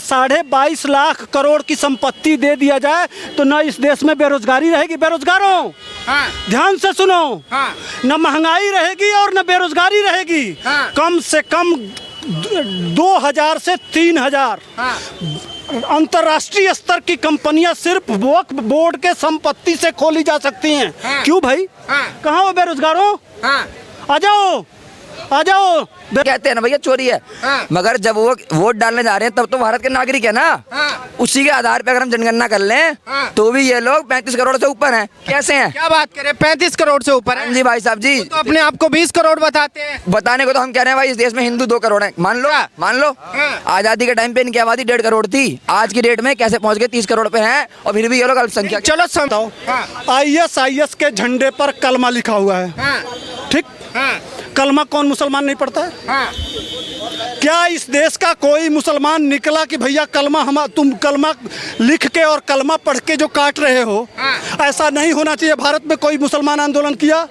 22.5 लाख करोड़ की संपत्ति दे दिया जाए तो न इस देश में बेरोजगारी रहेगी, बेरोजगारों ध्यान से सुनो, न महंगाई रहेगी और न बेरोजगारी रहेगी। कम से कम 2000 से 3000 अंतर्राष्ट्रीय स्तर की कंपनियां सिर्फ वक्फ बोर्ड के संपत्ति से खोली जा सकती हैं। क्यों भाई? कहाँ हो बेरोजगारों? आ जाओ, आ जाओ। कहते हैं ना भैया चोरी है, मगर जब वो वोट डालने जा रहे हैं तब तो भारत के नागरिक है ना। उसी के आधार पे अगर हम जनगणना कर लें तो भी ये लोग 35 करोड़ से ऊपर हैं। कैसे हैं? क्या बात करें, 35 करोड़ से ऊपर है? जी भाई साहब जी, तो अपने आप को 20 करोड़ बताते हैं। बताने को तो हम कह रहे हैं भाई इस देश में हिंदू 2 करोड़ है। मान लो आजादी के टाइम पे इनकी आबादी 1.5 करोड़ थी, आज की डेट में कैसे पहुंच गए 30 करोड़ पे हैं और फिर भी ये लोग अल्पसंख्यक। चलो समझाओ। ISIS के झंडे पर कलमा लिखा हुआ है, ठीक? कलमा कौन मुसलमान नहीं पढ़ता है? क्या इस देश का कोई मुसलमान निकला कि भैया कलमा तुम कलमा लिख के और कलमा पढ़ के जो काट रहे हो? ऐसा नहीं होना चाहिए। भारत में कोई मुसलमान आंदोलन किया?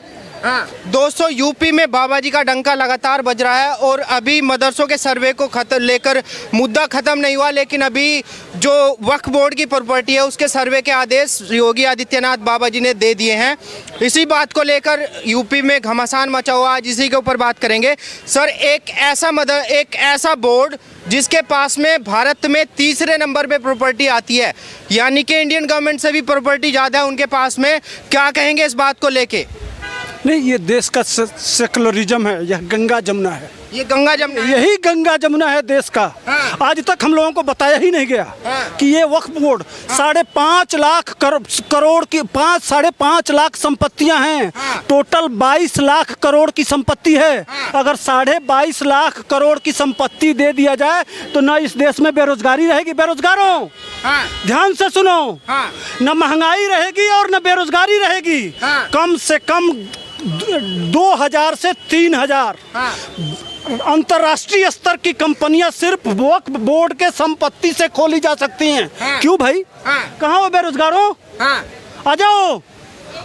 दोस्तों, यूपी में बाबा जी का डंका लगातार बज रहा है और अभी मदरसों के सर्वे को लेकर मुद्दा खत्म नहीं हुआ, लेकिन अभी जो वक्फ बोर्ड की प्रॉपर्टी है उसके सर्वे के आदेश योगी आदित्यनाथ बाबा जी ने दे दिए हैं। इसी बात को लेकर यूपी में घमासान मचा हुआ, आज इसी के ऊपर बात करेंगे। सर, एक ऐसा बोर्ड जिसके पास में भारत में 3रे नंबर पे प्रॉपर्टी आती है, यानी कि इंडियन गवर्नमेंट से भी प्रॉपर्टी ज़्यादा है उनके पास में, क्या कहेंगे इस बात को लेके? नहीं, ये देश का सेकुलरिज्म है, यह गंगा जमुना है। ये गंगा जमुना, यही गंगा जमुना है देश का। आज तक हम लोगों को बताया ही नहीं गया कि ये वक्फ बोर्ड 5.5 लाख करोड़ की 5.5 लाख संपत्तियां हैं। टोटल 22 लाख करोड़ की संपत्ति है। अगर 22.5 लाख करोड़ की संपत्ति दे दिया जाए तो न इस देश में बेरोजगारी रहेगी, बेरोजगारों ध्यान से सुनो, न महंगाई रहेगी और न बेरोजगारी रहेगी। कम से कम 2000 से 3000 अंतर्राष्ट्रीय स्तर की कंपनियां सिर्फ वक्फ बोर्ड के संपत्ति से खोली जा सकती हैं। क्यों भाई? कहाँ हो बेरोजगारों? आ जाओ,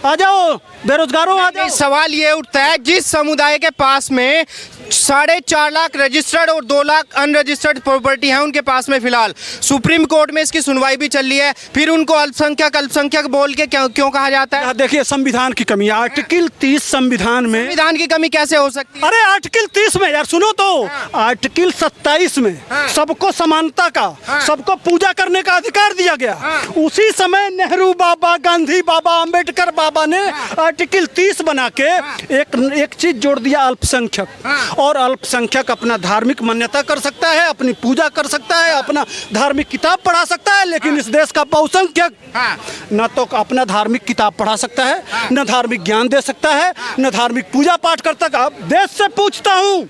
आ जाओ बेरोजगारों, आ जाओ। सवाल ये उठता है, जिस समुदाय के पास में 4.5 लाख रजिस्टर्ड और 2 लाख अनरजिस्टर्ड प्रॉपर्टी है उनके पास में फिलहाल सुप्रीम कोर्ट में इसकी सुनवाई भी चल रही है, फिर उनको अल्पसंख्यक बोल के क्यों कहा जाता है? देखिए, संविधान की कमी, आर्टिकल 30 संविधान में। संविधान की कमी कैसे हो सकती है? अरे आर्टिकल 30 में यार सुनो तो, आर्टिकल 27 में सबको समानता का, सबको पूजा करने का अधिकार दिया गया। उसी समय नेहरू बाबा, गांधी बाबा, अंबेडकर बाबा ने आर्टिकल 30 बना के एक चीज जोड़ दिया, अल्पसंख्यक। और अल्पसंख्यक अपना धार्मिक मान्यता कर सकता है, अपनी पूजा कर सकता है, अपना धार्मिक किताब पढ़ा सकता है, लेकिन इस देश का बहुसंख्यक न तो अपना धार्मिक किताब पढ़ा सकता है, न धार्मिक ज्ञान दे सकता है, न धार्मिक पूजा पाठ करता है। अब देश से पूछता हूँ,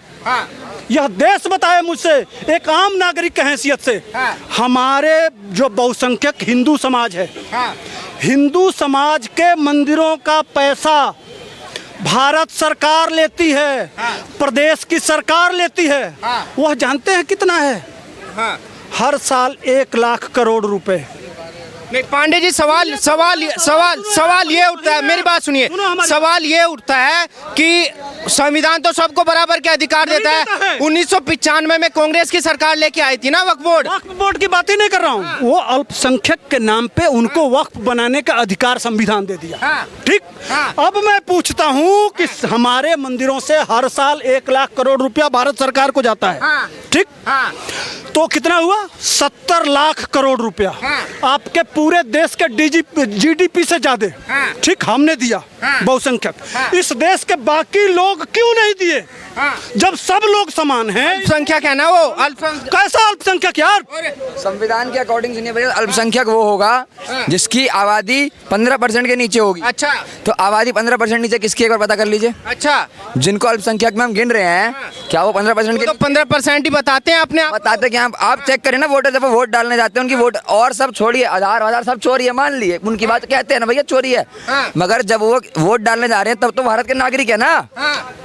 यह देश बताए मुझसे एक आम नागरिक की हैसियत से, हमारे जो बहुसंख्यक हिंदू समाज है, हिंदू समाज के मंदिरों का पैसा भारत सरकार लेती है, प्रदेश की सरकार लेती है। वह जानते हैं कितना है? हर साल 1 लाख करोड़ रुपए। नहीं पांडे जी, सवाल ये उठता है, मेरी बात सुनिए, सवाल ये उठता है कि संविधान तो सबको बराबर के अधिकार देता है। 1995 में कांग्रेस की सरकार लेके आई थी ना वक्फ बोर्ड की बात ही नहीं कर रहा हूँ। वो अल्पसंख्यक के नाम पे उनको वक्फ बनाने का अधिकार संविधान दे दिया, ठीक? अब मैं पूछता हूँ कि हमारे मंदिरों से हर साल 1 लाख करोड़ रुपया भारत सरकार को जाता है, ठीक? तो कितना हुआ? 70 लाख करोड़ रुपया। आपके पूरे देश के GDP से ज्यादा, ठीक, हमने दिया बहुसंख्यक। इस देश के बाकी लोग क्यों नहीं दिए जब सब लोग समान हैं? अल्पसंख्यक है ना वो। कैसा अल्पसंख्यक यार? संविधान के अकॉर्डिंग सुनिए भैया, अल्पसंख्यक वो होगा जिसकी आबादी 15% के नीचे होगी। अच्छा, तो आबादी 15% नीचे किसकी, एक बार पता कर लीजिए। अच्छा, जिनको अल्पसंख्यक में हम गिन रहे हैं, क्या वो 15% के? तो 15% ही बताते हैं अपने आप। बताते क्या? आप चेक करें ना, वोटर जब वोट डालने जाते हैं उनकी वोट, और सब छोड़िए, आधार सब चोरी है, मान लिए उनकी बात, कहते हैं ना भैया चोरी है, मगर जब वो वोट डालने जा रहे हैं तब तो भारत के नागरिक है ना।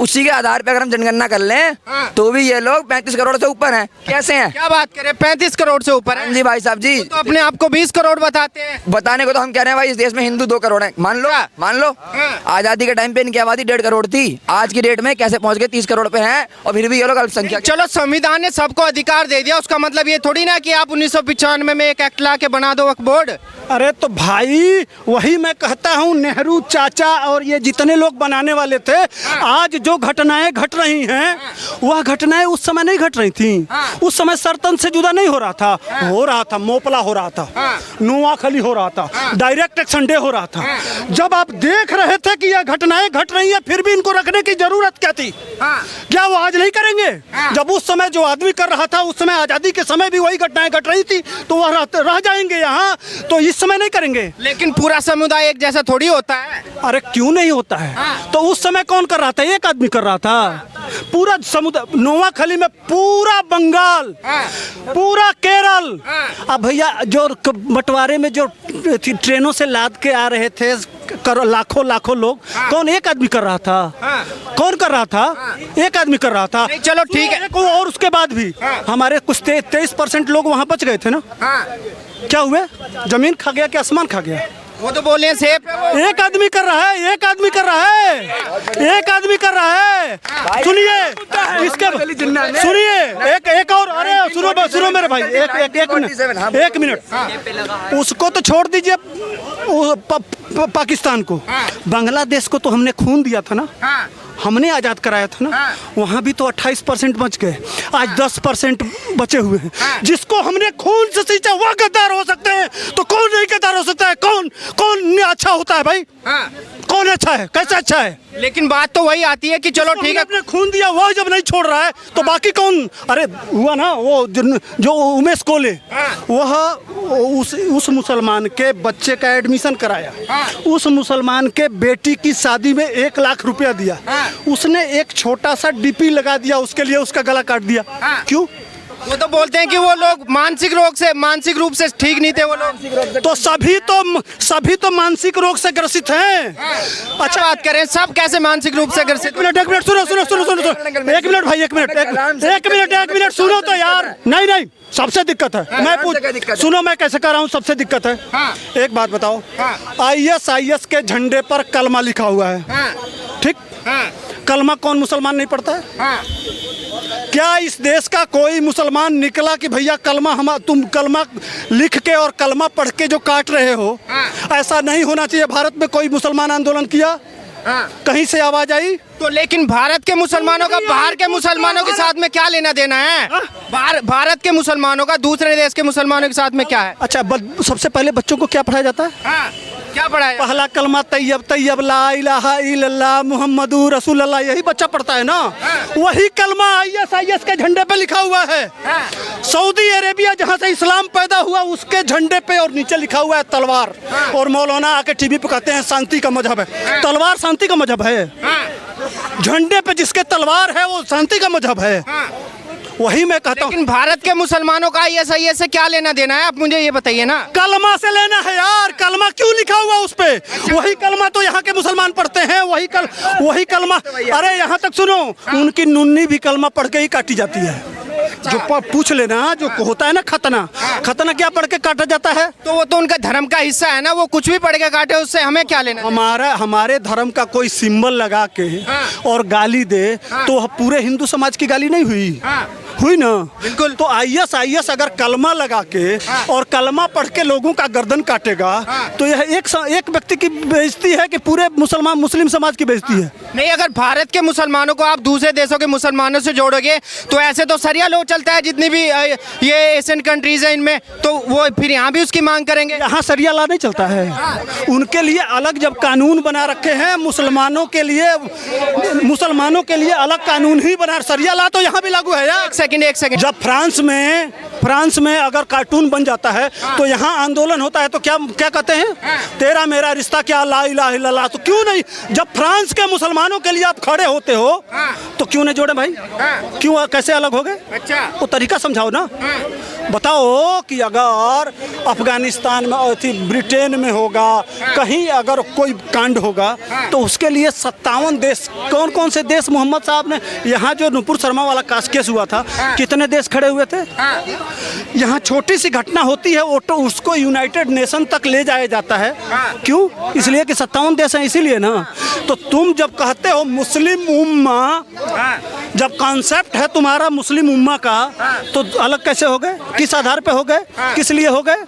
उसी के आधार पे अगर हम जनगणना कर लें तो भी ये लोग 35 करोड़ से ऊपर हैं। कैसे हैं? क्या बात करें, 35 करोड़ से ऊपर है? जी भाई साहब जी, तो अपने आप को 20 करोड़ बताते हैं। बताने को तो हम कह रहे हैं भाई इस देश में हिंदू 2 करोड़ है। मान लो आजादी के टाइम पे इनकी आबादी 1.5 करोड़ थी, आज की डेट में कैसे पहुंच गए 30 करोड़ पे हैं और फिर भी ये लोग अल्पसंख्यक। चलो, संविधान ने सबको अधिकार दे दिया, उसका मतलब ये थोड़ी ना कि आप 1995 में एक एक्ट ला के बना दो वक्फ बोर्ड। अरे तो भाई वही मैं कहता हूँ, नेहरू चाचा और ये जितने लोग बनाने वाले थे, आज जो घटनाएं घट रही हैं वह घटनाएं उस समय नहीं घट रही थी। उस समय सरतन से जुदा नहीं हो रहा था, मोपला हो रहा था, नोआखली हो रहा था, डायरेक्ट एक्शन डे हो रहा था। जब आप देख रहे थे कि यह घटनाएं घट रही हैं, फिर भी इनको रखने की जरूरत क्या थी? क्या वो आज नहीं करेंगे? जब उस समय जो आदमी कर रहा था, उस समय आजादी के समय भी वही घटनाएं घट रही थी, तो वह रह जाएंगे यहाँ, तो इस समय नहीं करेंगे। लेकिन पूरा समुदाय एक जैसा थोड़ी होता है। अरे क्यों नहीं होता है? तो उस समय कौन कर रहा था? एक आदमी कर रहा था। पूरा समुदाय, नोआखली में पूरा बंगाल, पूरा केरल। अब भैया जो बंटवारे में जो ट्रेनों से लाद के आ रहे थे लाखों लोग, कौन? एक आदमी कर रहा था। कौन कर रहा था? एक आदमी कर रहा था। चलो ठीक है। और उसके बाद भी हमारे कुछ 23% लोग वहां बच गए थे ना। क्या हुए? जमीन खा गया कि आसमान खा गया? वो तो बोले सेफ है वो। एक आदमी कर रहा है, एक आदमी कर रहा है, एक आदमी कर रहा है। सुनिए इसके, सुनिए एक और, अरे सुनो मेरे भाई, एक मिनट। उसको तो छोड़ दीजिए, पाकिस्तान को, बांग्लादेश को तो हमने खून दिया था ना, हमने आज़ाद कराया था ना। वहाँ भी तो 28% बच गए, आज 10% बचे हुए हैं। जिसको हमने खून से सींचा वह गद्दार हो सकते हैं, तो कौन नहीं गद्दार हो सकता है? कौन अच्छा होता है भाई? कौन अच्छा है? कैसे अच्छा है? लेकिन बात तो वही आती है कि चलो ठीक है, अपने खून दिया, वह जब नहीं छोड़ रहा है तो बाकी कौन? अरे हुआ ना वो जो उमेश कोले, वह उस मुसलमान के बच्चे का एडमिशन कराया, उस मुसलमान के बेटी की शादी में 1 लाख रुपया दिया, उसने एक छोटा सा डीपी लगा दिया, उसके लिए उसका गला काट दिया। क्यों? वो तो बोलते हैं कि वो लोग मानसिक रूप से ठीक नहीं थे वो लोग। तो सभी तो मानसिक रोग से ग्रसित हैं। अच्छा बात करें, सब कैसे मानसिक रूप से ग्रसित? एक मिनट सुनो, एक मिनट भाई, एक मिनट सुनो तो यार। नहीं, सबसे दिक्कत है। मैं सुनो, मैं कैसे कह रहा हूँ, सबसे दिक्कत है। एक बात बताओ, ISIS के झंडे पर कलमा लिखा हुआ है, ठीक? कलमा कौन मुसलमान नहीं पढ़ता है? क्या इस देश का कोई मुसलमान निकला कि भैया कलमा तुम कलमा लिख के और कलमा पढ़ के जो काट रहे हो? ऐसा नहीं होना चाहिए। भारत में कोई मुसलमान आंदोलन किया? कहीं से आवाज आई? तो लेकिन भारत के मुसलमानों का बाहर के मुसलमानों के साथ में क्या लेना देना है? भारत के मुसलमानों का दूसरे देश के मुसलमानों के साथ में क्या है? अच्छा, सबसे पहले बच्चों को क्या पढ़ाया जाता है? क्या पढ़ाया? पहला कलमा तैयब ला इलाहा इल्लल्लाह मुहम्मदुर रसूलुल्लाह, यही बच्चा पढ़ता है ना। वही कलमा ISIS के झंडे पे लिखा हुआ है। सऊदी अरेबिया जहाँ से इस्लाम पैदा हुआ, उसके झंडे पे और नीचे लिखा हुआ है तलवार। और मौलाना आके टीवी पे कहते हैं शांति का मजहब है। तलवार शांति का मजहब है? झंडे पे जिसके तलवार है वो शांति का मजहब है? वही मैं कहता हूँ। लेकिन भारत के मुसलमानों का ISIS से क्या लेना देना है, आप मुझे ये बताइए ना। कलमा से लेना है यार। कलमा क्यों लिखा हुआ उस पे? वही कलमा तो यहाँ के मुसलमान पढ़ते हैं, वही कलमा। अरे यहाँ तक सुनो, उनकी नुन्नी भी कलमा पढ़ के ही काटी जाती है। जो पूछ लेना, जो होता है ना खतना क्या पढ़ के काटा जाता है? तो वो तो उनका धर्म का हिस्सा है ना, वो कुछ भी पढ़ के काटे, उससे हमें क्या लेना? हमारे धर्म का कोई सिंबल लगा के और गाली दे तो पूरे हिंदू समाज की गाली नहीं हुई ना? बिल्कुल। तो ISIS अगर कलमा लगा के और कलमा पढ़ के लोगों का गर्दन काटेगा तो यह एक व्यक्ति की बेइज्जती है कि पूरे मुस्लिम समाज की बेइज्जती है? नहीं, अगर भारत के मुसलमानों को आप दूसरे देशों के मुसलमानों से जोड़ोगे तो ऐसे तो सरिया लो चलता है जितनी भी ये एशियन कंट्रीज है इनमें, तो वो फिर यहाँ भी उसकी मांग करेंगे। यहाँ सरिया ला नहीं चलता है। उनके लिए अलग जब कानून बना रखे हैं, मुसलमानों के लिए अलग कानून ही बना। सरिया ला तो यहाँ भी लागू है यार। एक सेकंड। जब फ्रांस में अगर कार्टून बन जाता है तो यहाँ आंदोलन होता है तो क्या कहते हैं? तेरा मेरा रिश्ता क्या ला इलाहा इल्लल्लाह। तो क्यों नहीं? जब फ्रांस के मुसलमानों के लिए आप खड़े होते हो तो क्यों नहीं जोड़े भाई? क्यों, कैसे अलग हो गए? अच्छा, वो तरीका समझाओ ना। बताओ कि अगर अफगानिस्तान में और ब्रिटेन में होगा, कहीं अगर कोई कांड होगा तो उसके लिए 57 देश, कौन कौन से देश, मोहम्मद साहब ने यहाँ जो नुपुर शर्मा वाला केस हुआ था, कितने देश खड़े हुए थे? यहाँ छोटी सी घटना होती है वो तो उसको यूनाइटेड नेशन तक ले जाया जाता है। क्यों? इसलिए कि 57 देश हैं, इसीलिए ना। तो तुम जब कहते हो मुस्लिम उम्मा, जब कॉन्सेप्ट है तुम्हारा मुस्लिम उम्मा का, तो अलग कैसे हो गए? किस आधार पे हो गए? किस लिए हो गए?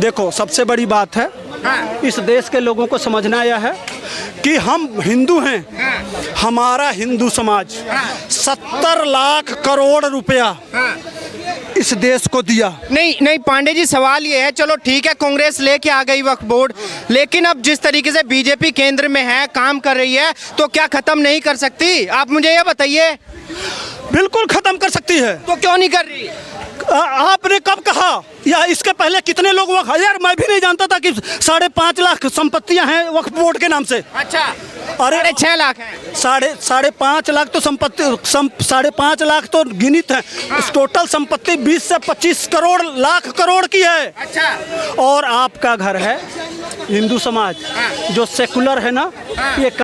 देखो, सबसे बड़ी बात है इस देश के लोगों को समझना यह है कि हम हिंदू हैं। हमारा हिंदू समाज 70 लाख करोड़ रुपया इस देश को दिया। नहीं पांडे जी, सवाल ये है, चलो ठीक है कांग्रेस लेके आ गई वक्फ बोर्ड, लेकिन अब जिस तरीके से बीजेपी केंद्र में है, काम कर रही है, तो क्या खत्म नहीं कर सकती? आप मुझे ये बताइए। बिल्कुल खत्म कर सकती है। तो क्यों नहीं कर रही? आपने कब कहा? या इसके पहले कितने लोग वक्फ, यार मैं भी नहीं जानता था कि 5.5 लाख संपत्तियां हैं वक्फ बोर्ड के नाम से। अच्छा, अरे 6 लाख है। 5.5 लाख तो संपत्ति, 5.5 लाख तो गिनित है। इस टोटल संपत्ति 20 से 25 करोड़ लाख करोड़ की है। अच्छा, और आपका घर है हिंदू समाज जो सेकुलर है ना, ये